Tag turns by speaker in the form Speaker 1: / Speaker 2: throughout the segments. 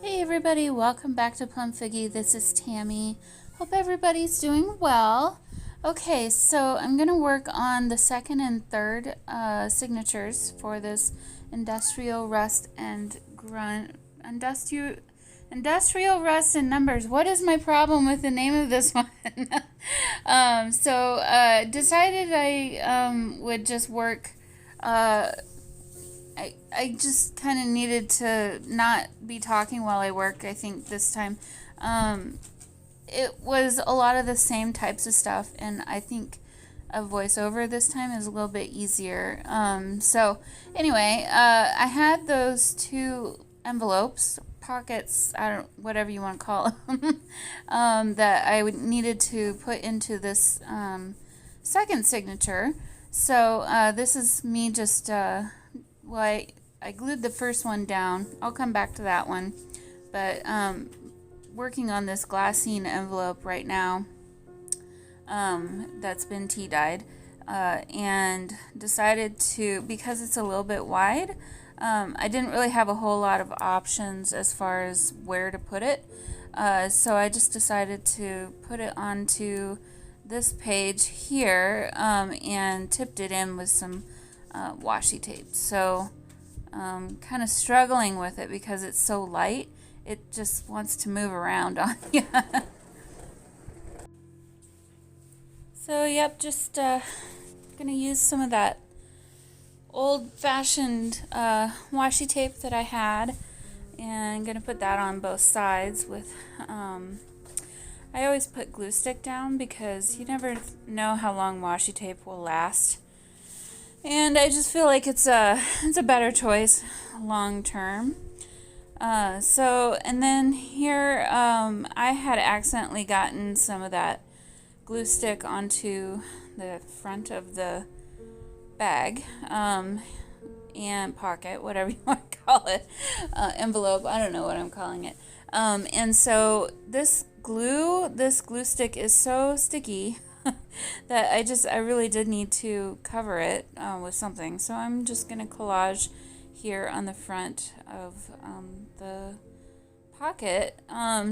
Speaker 1: Hey everybody, welcome back to Plum Figgy. This is Tammy. Hope everybody's doing well. Okay, so I'm going to work on the second and third signatures for this industrial rust and industrial rust and numbers. What is my problem with the name of this one? Decided I would just work I just kind of needed to not be talking while I work, I think, this time. It was a lot of the same types of stuff, and I think a voiceover this time is a little bit easier. I had those two envelopes, pockets, whatever you want to call them, that I needed to put into this second signature. So this is me just... I glued the first one down. I'll come back to that one. But working on this glassine envelope right now that's been tea dyed. And decided to, because it's a little bit wide, I didn't really have a whole lot of options as far as where to put it. So I just decided to put it onto this page here and tipped it in with some washi tape. So kind of struggling with it because it's so light. It just wants to move around on you. So yep, just gonna use some of that old-fashioned washi tape that I had, and I'm gonna put that on both sides with I always put glue stick down because you never know how long washi tape will last. And I just feel like it's a better choice long term. And then here I had accidentally gotten some of that glue stick onto the front of the bag and pocket, whatever you want to call it, envelope. I don't know what I'm calling it. And so this glue stick is so sticky that I really did need to cover it with something. So I'm just going to collage here on the front of the pocket.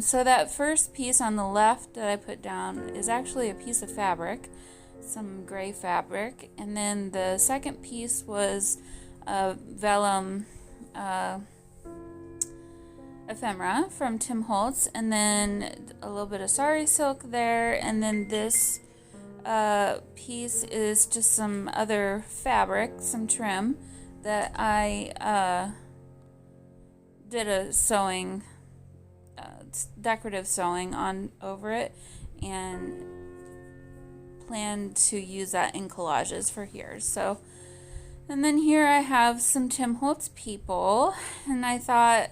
Speaker 1: So that first piece on the left that I put down is actually a piece of fabric, some gray fabric. And then the second piece was a vellum ephemera from Tim Holtz, and then a little bit of sari silk there, and then this piece is just some other fabric, some trim that I did a sewing, decorative sewing on over it, and plan to use that in collages for here. So, and then here I have some Tim Holtz people, and I thought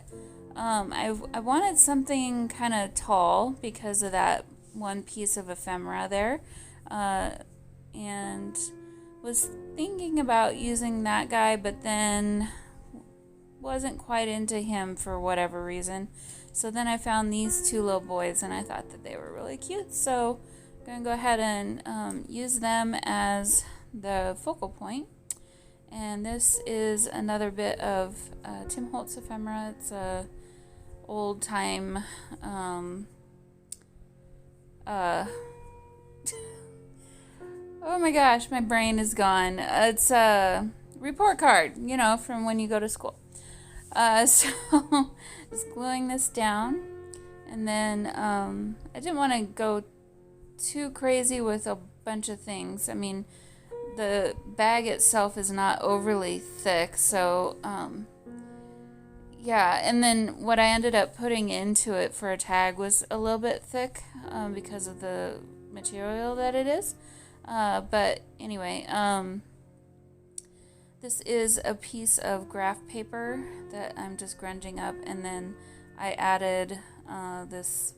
Speaker 1: I wanted something kind of tall because of that one piece of ephemera there. And was thinking about using that guy, but then wasn't quite into him for whatever reason. So then I found these two little boys, and I thought that they were really cute. So I'm going to go ahead and use them as the focal point. And this is another bit of Tim Holtz ephemera. It's a old time oh my gosh, my brain is gone. It's a report card, you know, from when you go to school. So just gluing this down, and then I didn't want to go too crazy with a bunch of things. I mean, the bag itself is not overly thick, so yeah. And then what I ended up putting into it for a tag was a little bit thick because of the material that it is. But anyway, this is a piece of graph paper that I'm just grunging up, and then I added this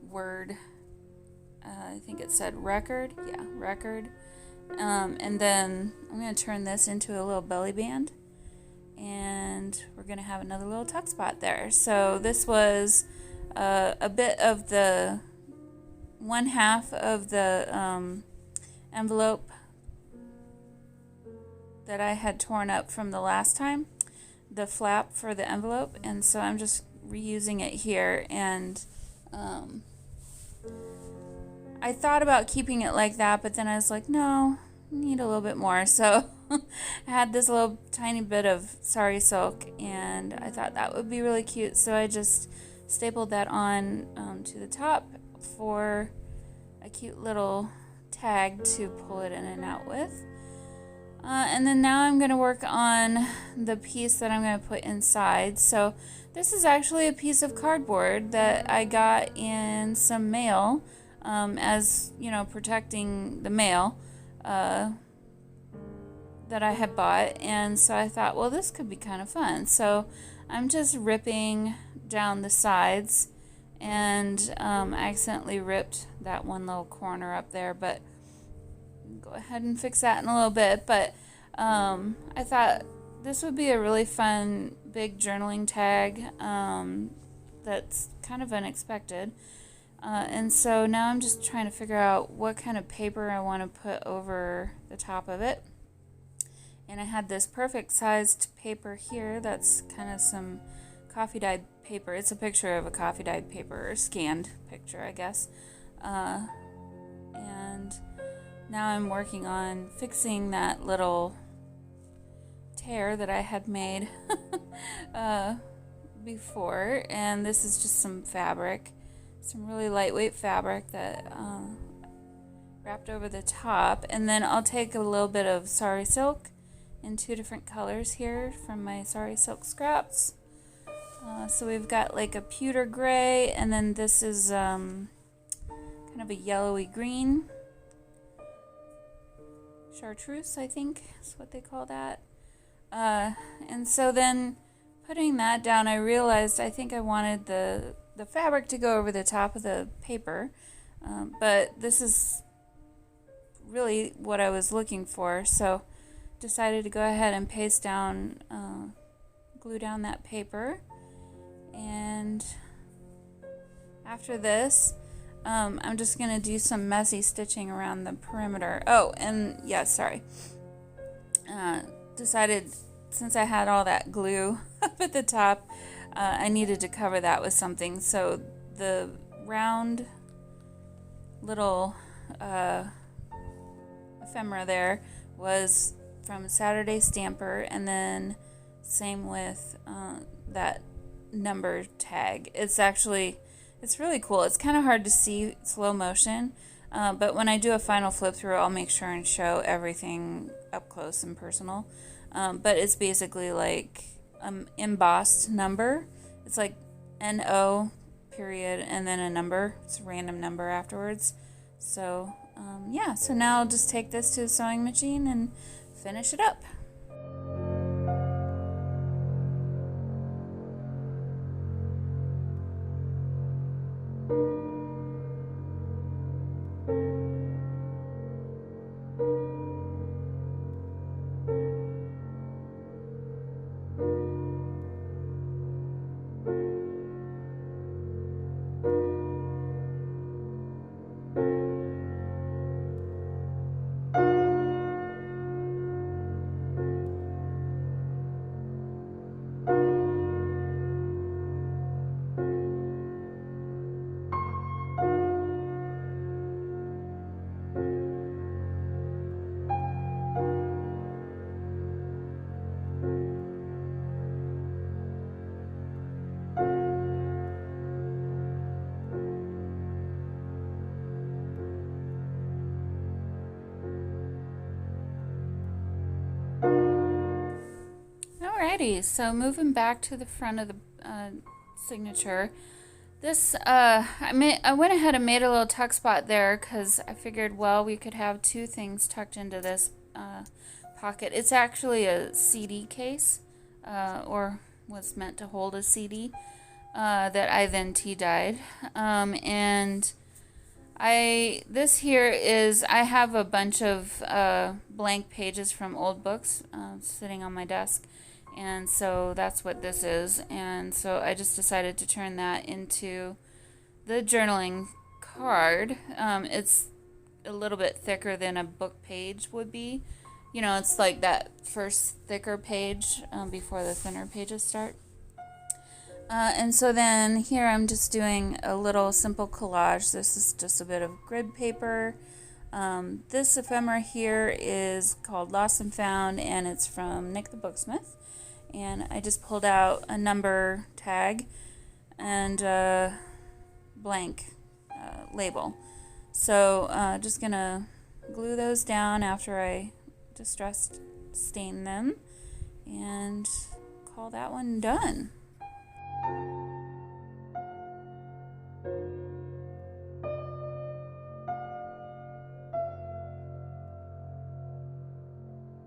Speaker 1: word, I think it said record, yeah, record, and then I'm going to turn this into a little belly band, and we're going to have another little tuck spot there. So this was a bit of the one half of the envelope that I had torn up from the last time, the flap for the envelope, and so I'm just reusing it here, and I thought about keeping it like that, but then I was like, no, I need a little bit more. So I had this little tiny bit of sari silk, and I thought that would be really cute. So I just stapled that on to the top for a cute little tag to pull it in and out with. And then now I'm going to work on the piece that I'm going to put inside. So this is actually a piece of cardboard that I got in some mail, as, you know, protecting the mail that I had bought. And so I thought, well, this could be kind of fun. So I'm just ripping down the sides, and I accidentally ripped that one little corner up there, but go ahead and fix that in a little bit. But I thought this would be a really fun big journaling tag that's kind of unexpected. And so now I'm just trying to figure out what kind of paper I want to put over the top of it. And I had this perfect sized paper here that's kind of some coffee dyed paper. It's a picture of a coffee dyed paper, or scanned picture, I guess. And now I'm working on fixing that little tear that I had made before. And this is just some fabric, some really lightweight fabric that wrapped over the top. And then I'll take a little bit of sari silk in 2 different colors here from my sari silk scraps. So we've got like a pewter gray, and then this is kind of a yellowy green. Chartreuse, I think is what they call that. And so then putting that down, I realized I think I wanted the fabric to go over the top of the paper, but this is really what I was looking for. So decided to go ahead and paste down, glue down that paper. And after this, I'm just going to do some messy stitching around the perimeter. Oh, and yeah, sorry. Decided, since I had all that glue up at the top, I needed to cover that with something. So the round little ephemera there was from Saturday Stamper, and then same with that number tag. It's really cool. It's kind of hard to see slow motion, but when I do a final flip through, I'll make sure and show everything up close and personal. But it's basically like embossed number. It's like NO period and then a number. It's a random number afterwards. So yeah, so now I'll just take this to the sewing machine and finish it up. Alrighty, so moving back to the front of the signature, this I went ahead and made a little tuck spot there because I figured, well, we could have 2 things tucked into this pocket. It's actually a CD case, or was meant to hold a CD that I then tea-dyed, and this here is, I have a bunch of blank pages from old books sitting on my desk, and so that's what this is. And so I just decided to turn that into the journaling card. It's a little bit thicker than a book page would be. You know, it's like that first thicker page before the thinner pages start. And so then here I'm just doing a little simple collage. This is just a bit of grid paper. This ephemera here is called Lost and Found, and it's from Nik the Booksmith. And I just pulled out a number tag and a blank label. So just gonna glue those down after I distress stain them and call that one done.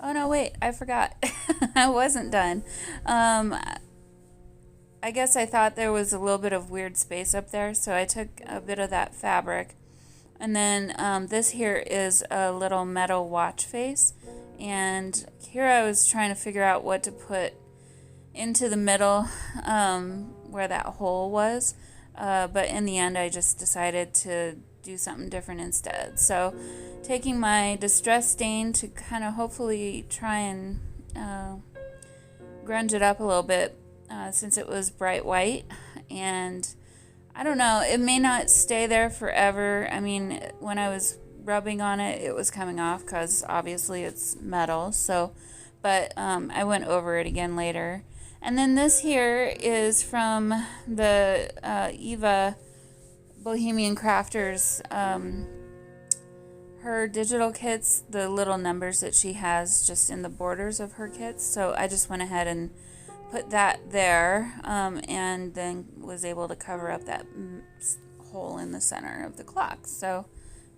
Speaker 1: Oh no, wait, I forgot. I wasn't done. I guess I thought there was a little bit of weird space up there, so I took a bit of that fabric. And then this here is a little metal watch face. And here I was trying to figure out what to put into the middle where that hole was. But in the end, I just decided to do something different instead. So taking my distress stain to kind of hopefully try and grunge it up a little bit since it was bright white. And I don't know, it may not stay there forever. I mean, when I was rubbing on it, it was coming off because obviously it's metal. So, but I went over it again later. And then this here is from the Eva Bohemian Crafters, her digital kits, the little numbers that she has just in the borders of her kits. So I just went ahead and put that there and then was able to cover up that hole in the center of the clock. So,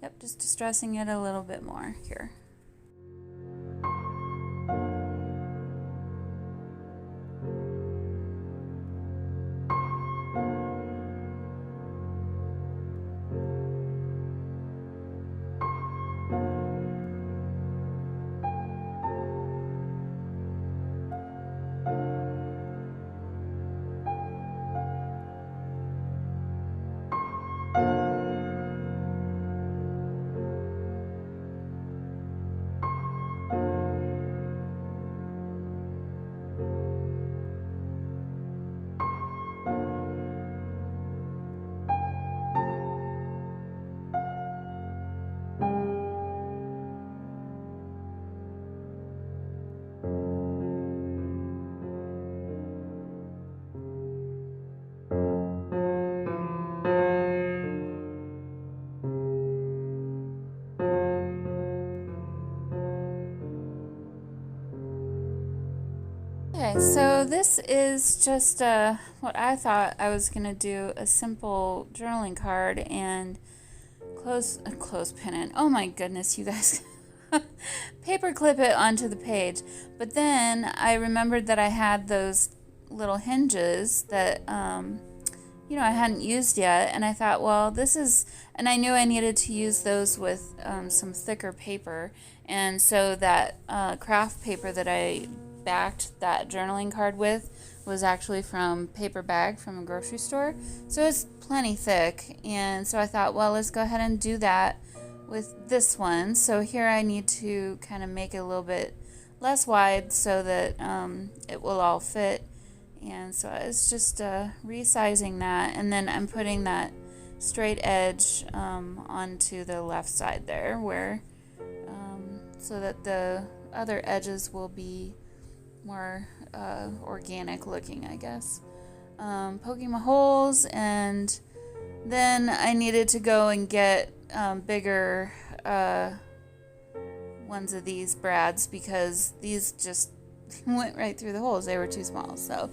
Speaker 1: yep, just distressing it a little bit more here. Okay, so this is just what I thought I was going to do, a simple journaling card and clothespin it. Oh my goodness, you guys. Paper clip it onto the page. But then I remembered that I had those little hinges that, you know, I hadn't used yet. And I thought, well, this is, and I knew I needed to use those with some thicker paper. And so that craft paper that I backed that journaling card with was actually from paper bag from a grocery store, so it's plenty thick. And so I thought, well, let's go ahead and do that with this one. So here I need to kind of make it a little bit less wide so that it will all fit. And so it's just resizing that, and then I'm putting that straight edge onto the left side there, where so that the other edges will be more organic looking, I guess. Poking my holes, and then I needed to go and get bigger ones of these brads because these just went right through the holes. They were too small. So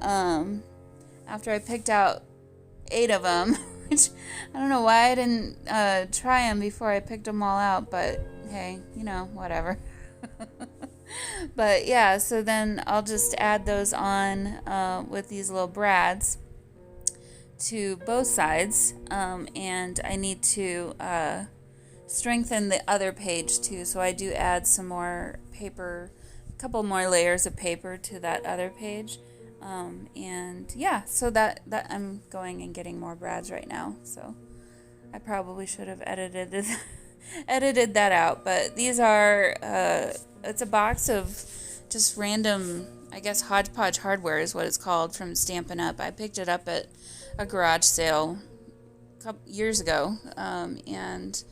Speaker 1: after I picked out 8 of them, which I don't know why I didn't try them before I picked them all out, but hey, you know, whatever. But yeah, so then I'll just add those on with these little brads to both sides, and I need to strengthen the other page too, so I do add some more paper, a couple more layers of paper to that other page, and yeah, so that I'm going and getting more brads right now, so I probably should have edited that out, but these are it's a box of just random I guess Hodgepodge Hardware is what it's called, from Stampin' Up. I picked it up at a garage sale a couple years ago, and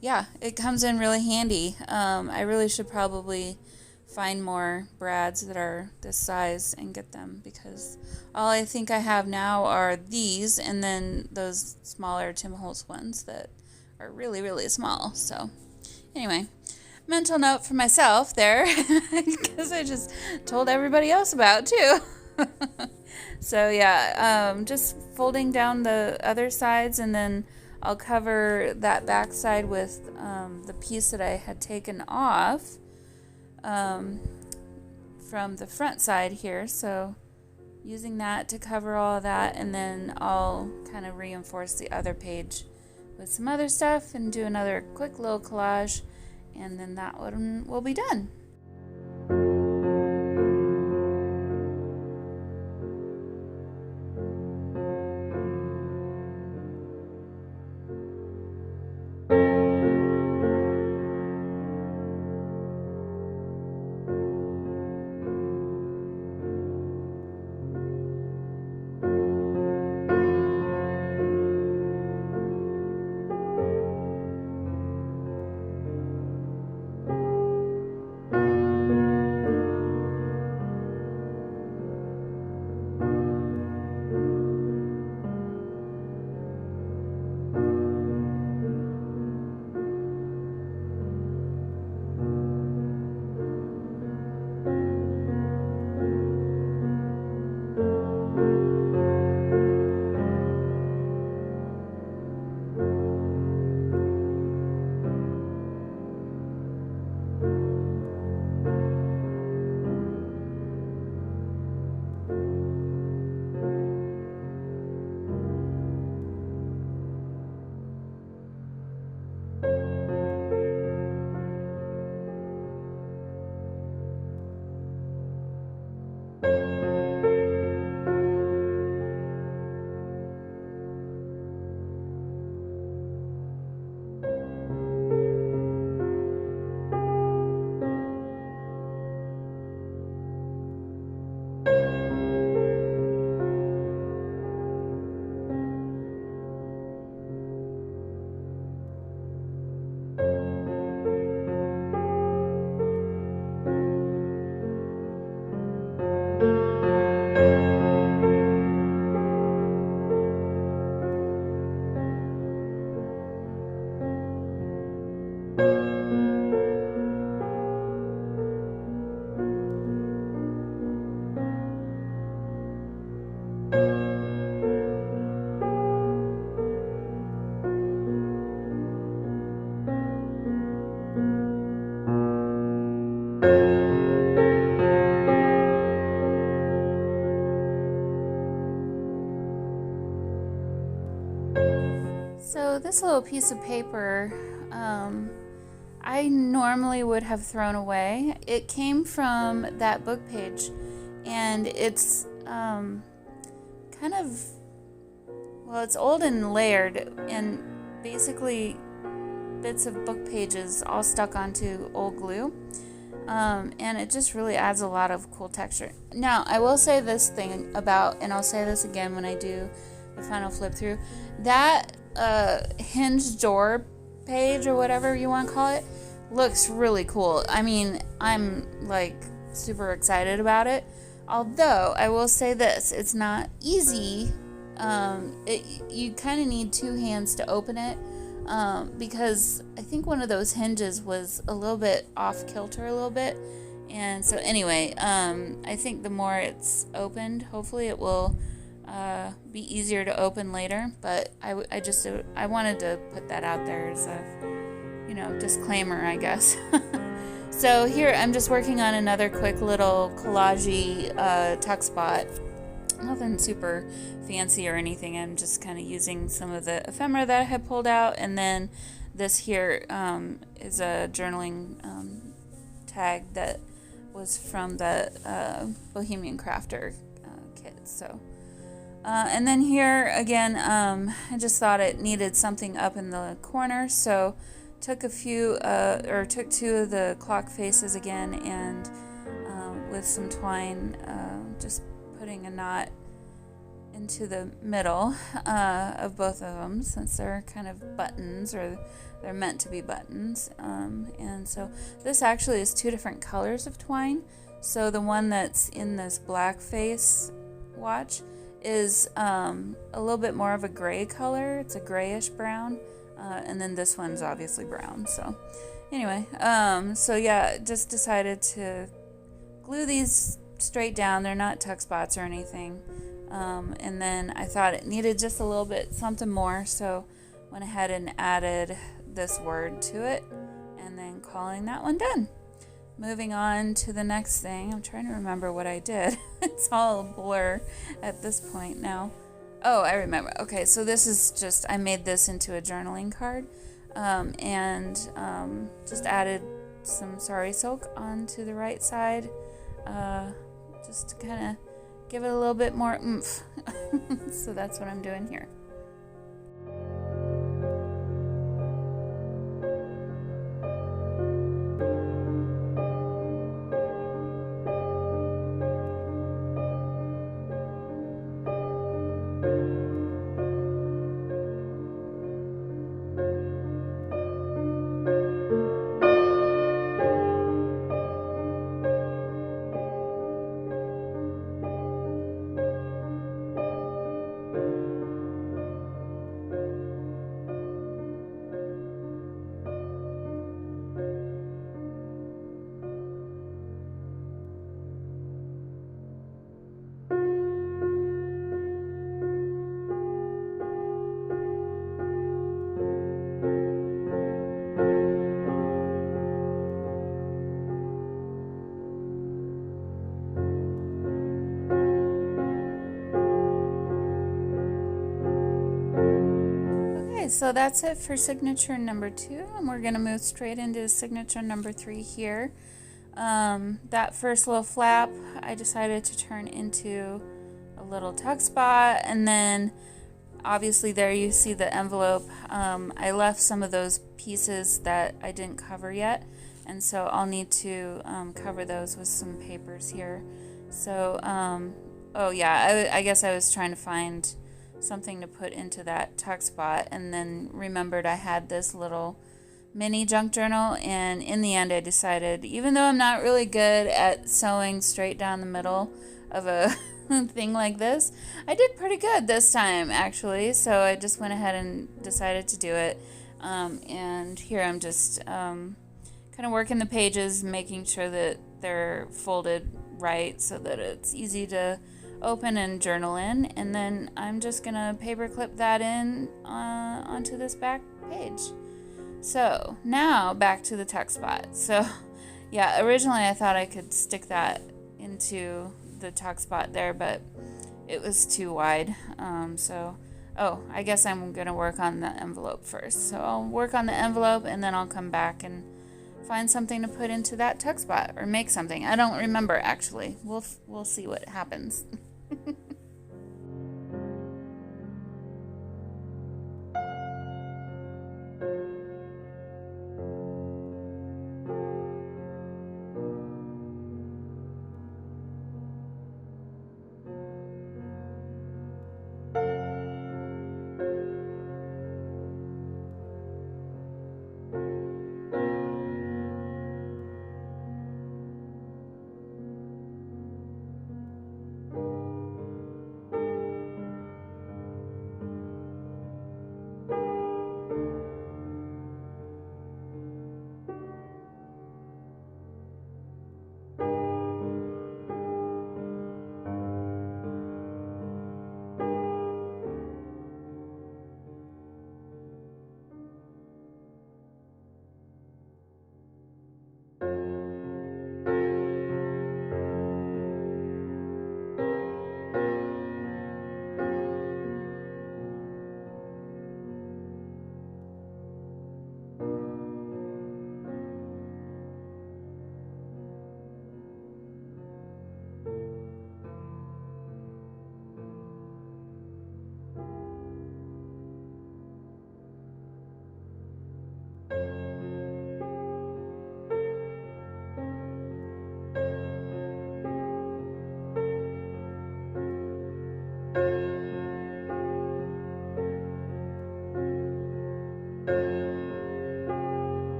Speaker 1: yeah, it comes in really handy. I really should probably find more brads that are this size and get them, because all I think I have now are these and then those smaller Tim Holtz ones that are really, really small. So anyway, mental note for myself there, because I just told everybody else about it too. So yeah, just folding down the other sides, and then I'll cover that back side with the piece that I had taken off from the front side here. So using that to cover all of that, and then I'll kind of reinforce the other page with some other stuff and do another quick little collage, and then that one will be done. So this little piece of paper, I normally would have thrown away. It came from that book page, and it's kind of, well, it's old and layered, and basically bits of book pages all stuck onto old glue. And it just really adds a lot of cool texture. Now, I will say this thing about, and I'll say this again when I do the final flip through, that hinged door page, or whatever you want to call it, looks really cool. I mean, I'm like super excited about it. Although, I will say this, it's not easy. You kind of need two hands to open it. Because I think one of those hinges was a little bit off kilter a little bit, and so anyway, I think the more it's opened, hopefully it will be easier to open later. But I wanted to put that out there as a disclaimer, I guess. So here I'm just working on another quick little collage-y tuck spot. Nothing super fancy or anything. I'm just kind of using some of the ephemera that I had pulled out, and then this here is a journaling tag that was from the Bohemian Crafter kit. So, and then here again, I just thought it needed something up in the corner, so took two of the clock faces again and with some twine, just putting a knot into the middle of both of them, since they're kind of buttons, or they're meant to be buttons. And so this actually is two different colors of twine. So the one that's in this black face watch is a little bit more of a gray color. It's a grayish brown, and then this one's obviously brown. So anyway, so yeah, just decided to glue these straight down. They're not tuck spots or anything. And then I thought it needed just a little bit something more, so went ahead and added this word to it, and then calling that one done. Moving on to the next thing. I'm trying to remember what I did. It's all a blur at this point now. Oh, I remember. Okay, so this is just, I made this into a journaling card, and just added some sari silk onto the right side, just to kind of give it a little bit more oomph. So that's what I'm doing here. So that's it for signature number 2, and we're going to move straight into signature number 3 here. That first little flap I decided to turn into a little tuck spot, and then obviously there you see the envelope. I left some of those pieces that I didn't cover yet, and so I'll need to cover those with some papers here. So oh yeah, I guess I was trying to find something to put into that tuck spot, and then remembered I had this little mini junk journal, and in the end I decided, even though I'm not really good at sewing straight down the middle of a thing like this, I did pretty good this time actually, so I just went ahead and decided to do it. And here I'm just kind of working the pages, making sure that they're folded right so that it's easy to open and journal in, and then I'm just gonna paper clip that in onto this back page. So now back to the tuck spot. So yeah, originally I thought I could stick that into the tuck spot there, but it was too wide. Oh, I guess I'm gonna work on the envelope first. So I'll work on the envelope, and then I'll come back and find something to put into that tuck spot, or make something. I don't remember actually. We'll see what happens.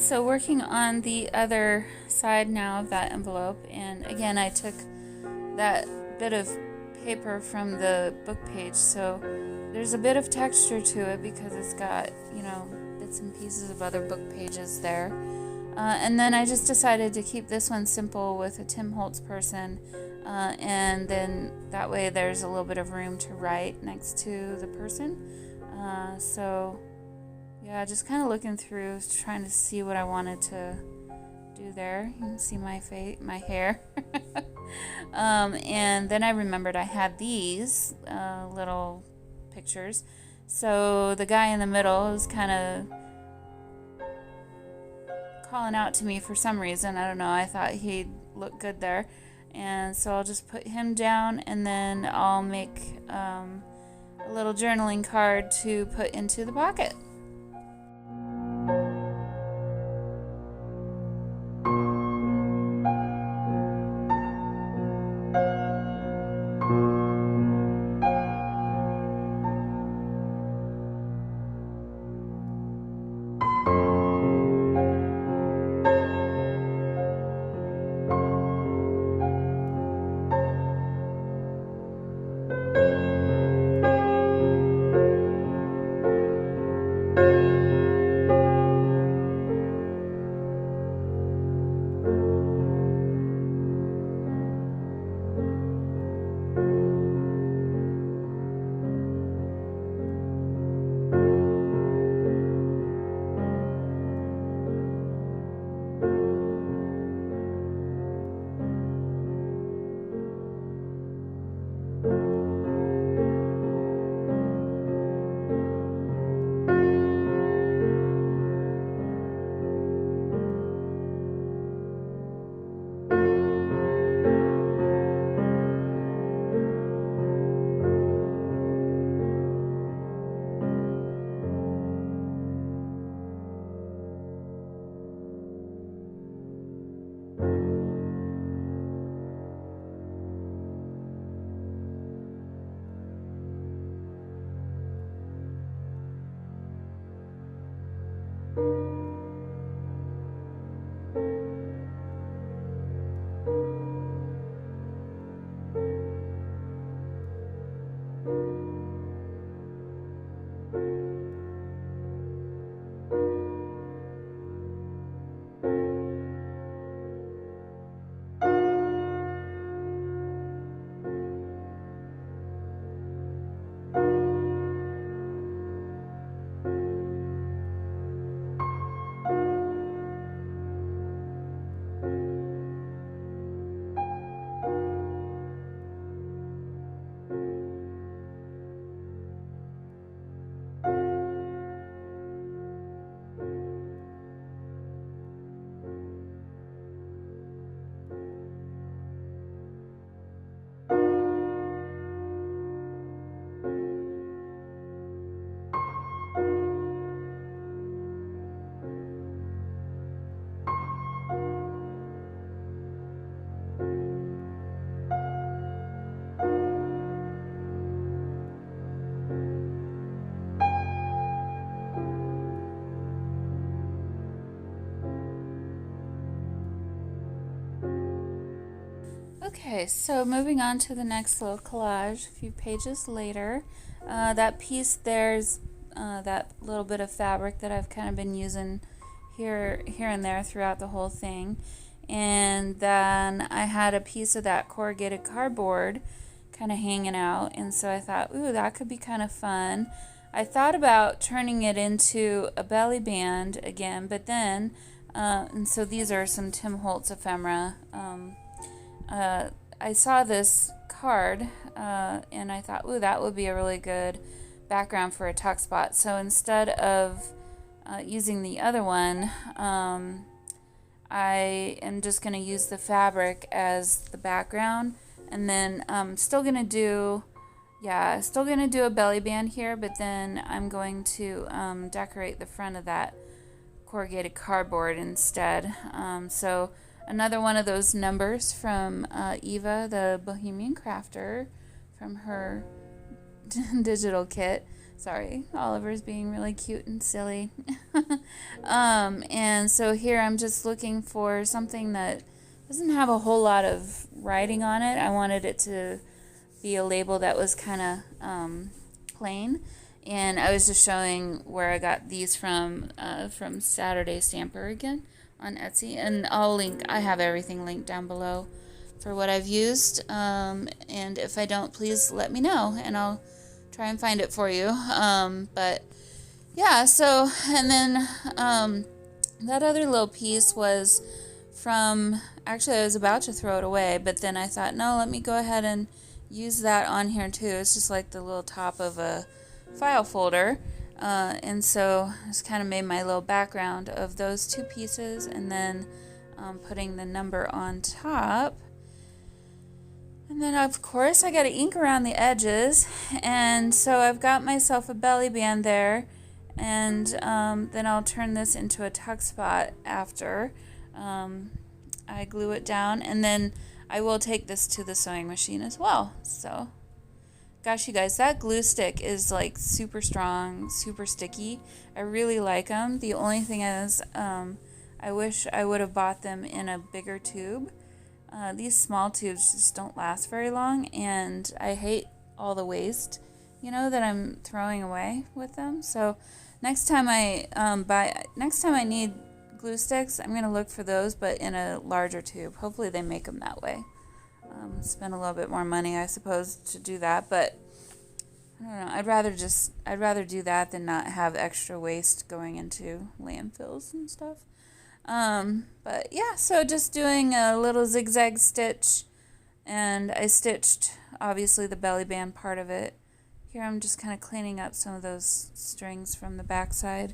Speaker 1: So working on the other side now of that envelope, and again I took that bit of paper from the book page, so there's a bit of texture to it because it's got, you know, bits and pieces of other book pages there. And then I just decided to keep this one simple with a Tim Holtz person, and then that way there's a little bit of room to write next to the person. So yeah, just kind of looking through, trying to see what I wanted to do there. You can see my hair. And then I remembered I had these little pictures. So the guy in the middle is kind of calling out to me for some reason. I don't know. I thought he'd look good there. And so I'll just put him down, and then I'll make a little journaling card to put into the pocket. Okay, so moving on to the next little collage, a few pages later. That piece there's that little bit of fabric that I've kind of been using here and there throughout the whole thing. And then I had a piece of that corrugated cardboard kind of hanging out, and so I thought, ooh, that could be kind of fun. I thought about turning it into a belly band again, but then, and so these are some Tim Holtz ephemera. I saw this card and I thought, ooh, that would be a really good background for a tuck spot. So instead of using the other one, I am just going to use the fabric as the background, and then still going to do a belly band here, but then I'm going to decorate the front of that corrugated cardboard instead. So another one of those numbers from Eva, the Bohemian Crafter, from her digital kit. Sorry, Oliver's being really cute and silly. And so here I'm just looking for something that doesn't have a whole lot of writing on it. I wanted it to be a label that was kind of plain. And I was just showing where I got these from Saturday Stamper again on Etsy. And I have everything linked down below for what I've used. And if I don't, please let me know and I'll try and find it for you. But yeah, so, and then that other little piece was from, actually I was about to throw it away, but then I thought, no, let me go ahead and use that on here too. It's just like the little top of a file folder. And so I just kind of made my little background of those two pieces, and then putting the number on top. And then of course I got to ink around the edges, and so I've got myself a belly band there, and then I'll turn this into a tuck spot after I glue it down, and then I will take this to the sewing machine as well. So gosh, you guys, that glue stick is like super strong, super sticky. I really like them. The only thing is I wish I would have bought them in a bigger tube. These small tubes just don't last very long, and I hate all the waste, you know, that I'm throwing away with them. So next time I need glue sticks, I'm gonna look for those, but in a larger tube. Hopefully they make them that way. Spend a little bit more money, I suppose, to do that, but I don't know. I'd rather do that than not have extra waste going into landfills and stuff. But yeah, so just doing a little zigzag stitch, and I stitched obviously the belly band part of it. Here I'm just kind of cleaning up some of those strings from the back side.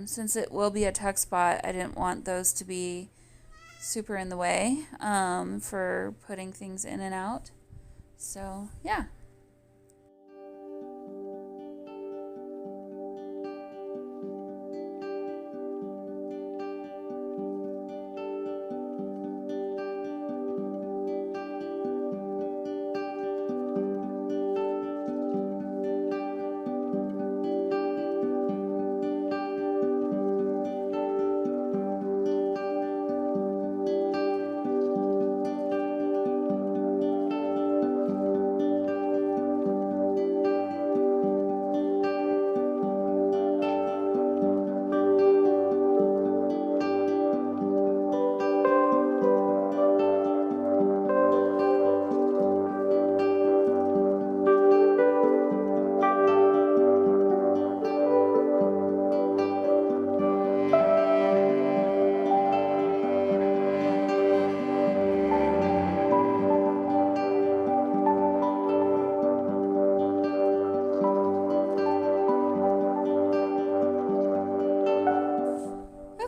Speaker 1: Since it will be a tuck spot, I didn't want those to be super in the way for putting things in and out. So yeah.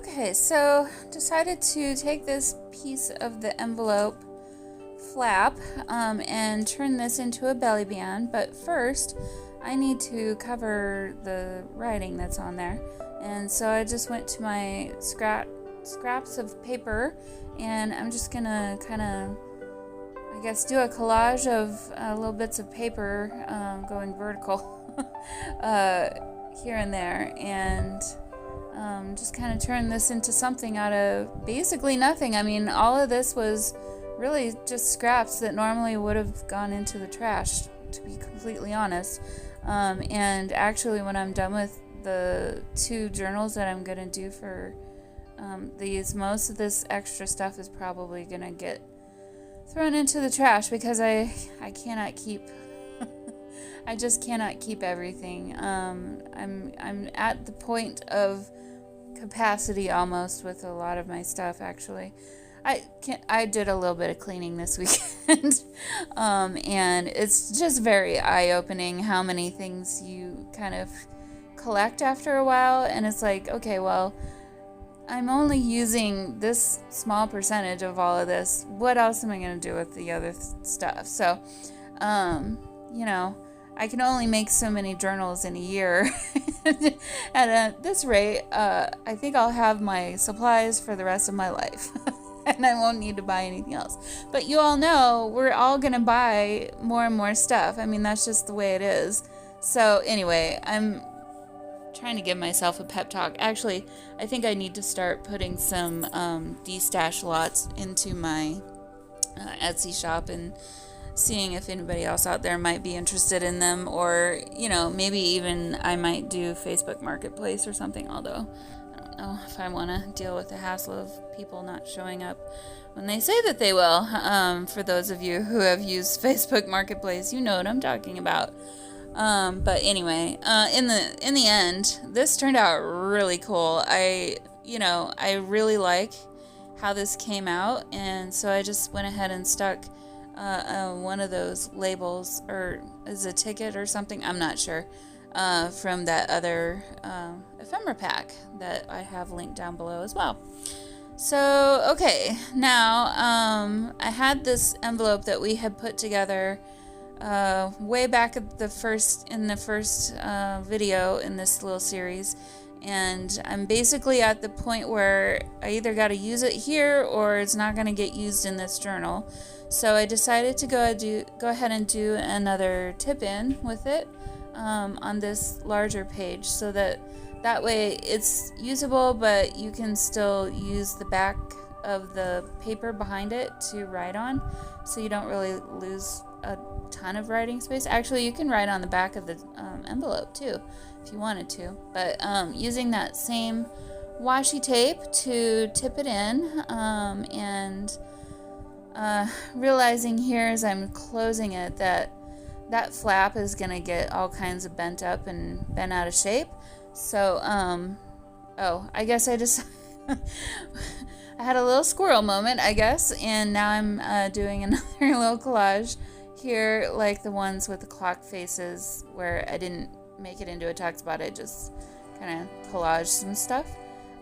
Speaker 1: Okay, so decided to take this piece of the envelope flap and turn this into a belly band, but first I need to cover the writing that's on there. And so I just went to my scraps of paper, and I'm just gonna kind of, I guess, do a collage of little bits of paper going vertical here and there, and just kind of turn this into something out of basically nothing. I mean, all of this was really just scraps that normally would have gone into the trash, to be completely honest. And actually, when I'm done with the 2 journals that I'm going to do for most of this extra stuff is probably going to get thrown into the trash, because I cannot keep I just cannot keep everything. I'm at the point of capacity almost with a lot of my stuff. Actually, I did a little bit of cleaning this weekend, and it's just very eye-opening how many things you kind of collect after a while, and it's like, okay, well, I'm only using this small percentage of all of this. What else am I going to do with the other stuff? So, you know, I can only make so many journals in a year. And at this rate, I think I'll have my supplies for the rest of my life. And I won't need to buy anything else. But you all know we're all going to buy more and more stuff. I mean, that's just the way it is. So anyway, I'm trying to give myself a pep talk. Actually, I think I need to start putting some de-stash lots into my Etsy shop and seeing if anybody else out there might be interested in them, or maybe even I might do Facebook Marketplace or something, although I don't know if I want to deal with the hassle of people not showing up when they say that they will. For those of you who have used Facebook Marketplace, you know what I'm talking about. But anyway, in the end, this turned out really cool. I really like how this came out, and so I just went ahead and stuck one of those labels, or is a ticket or something, I'm not sure, from that other ephemera pack that I have linked down below as well. So okay, now I had this envelope that we had put together way back at the first video in this little series, and I'm basically at the point where I either got to use it here or it's not going to get used in this journal. So I decided to go ahead and do another tip-in with it on this larger page, so that way it's usable, but you can still use the back of the paper behind it to write on, so you don't really lose a ton of writing space. Actually, you can write on the back of the envelope too if you wanted to, but using that same washi tape to tip it in, and realizing here as I'm closing it that flap is gonna get all kinds of bent up and bent out of shape. So I guess I just I had a little squirrel moment, I guess, and now I'm doing another little collage here, like the ones with the clock faces, where I didn't make it into a text spot, I just kind of collaged some stuff.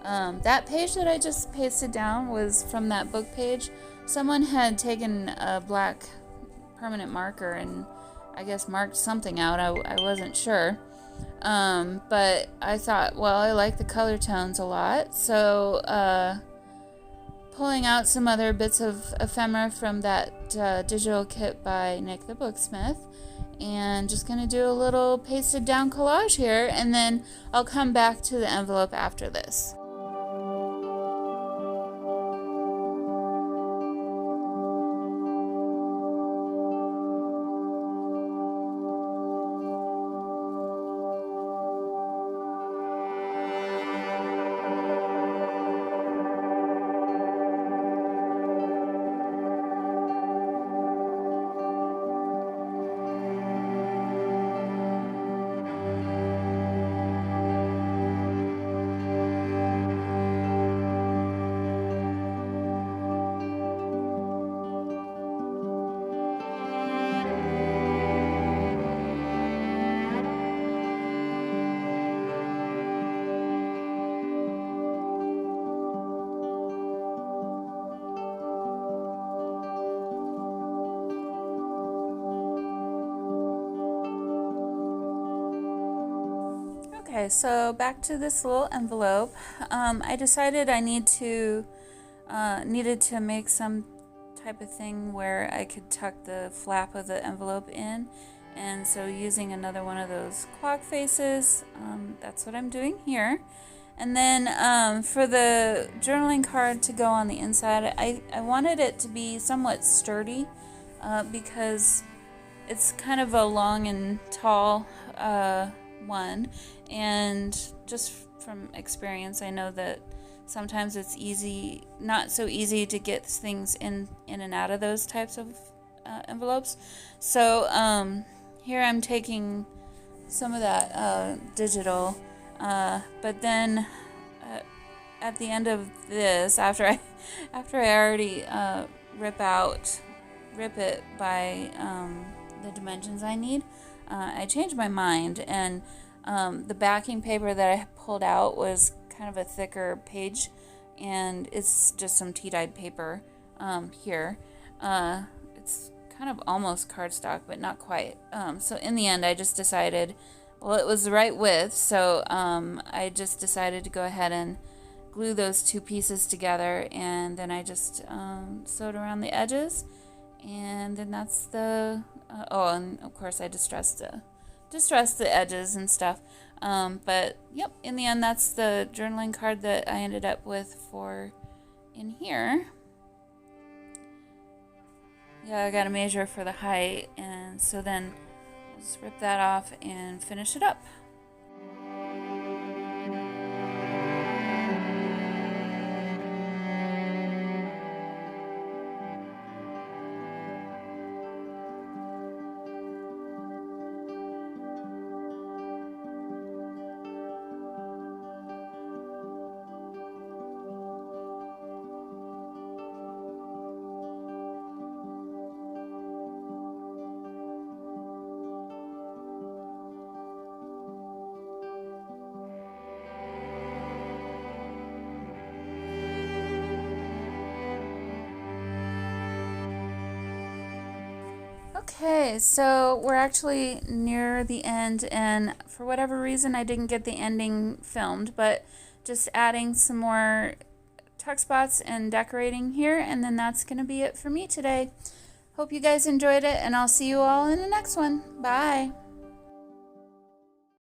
Speaker 1: That page that I just pasted down was from that book page. Someone had taken a black permanent marker and I guess marked something out. I wasn't sure. But I thought, well, I like the color tones a lot, so pulling out some other bits of ephemera from that digital kit by Nik the Booksmith, and just gonna do a little pasted down collage here, and then I'll come back to the envelope after this. Okay, so back to this little envelope. I decided I needed to make some type of thing where I could tuck the flap of the envelope in, and so using another one of those clock faces, that's what I'm doing here. And then for the journaling card to go on the inside, I wanted it to be somewhat sturdy because it's kind of a long and tall one, and just from experience I know that sometimes it's not so easy to get things in and out of those types of envelopes. So here I'm taking some of that digital, but then at the end of this, after I already rip it by the dimensions I need, I changed my mind, and the backing paper that I pulled out was kind of a thicker page, and it's just some tea-dyed paper here. It's kind of almost cardstock, but not quite. So in the end, I just decided, well, it was the right width, so I just decided to go ahead and glue those two pieces together, and then I just sewed around the edges, and then that's the oh, and of course I distressed the distress the edges and stuff. But yep, in the end, that's the journaling card that I ended up with for in here. Yeah, I gotta measure for the height, and so then I'll just rip that off and finish it up. Okay, so we're actually near the end, and for whatever reason I didn't get the ending filmed, but just adding some more tuck spots and decorating here, and then that's going to be it for me today. Hope you guys enjoyed it, and I'll see you all in the next one. Bye!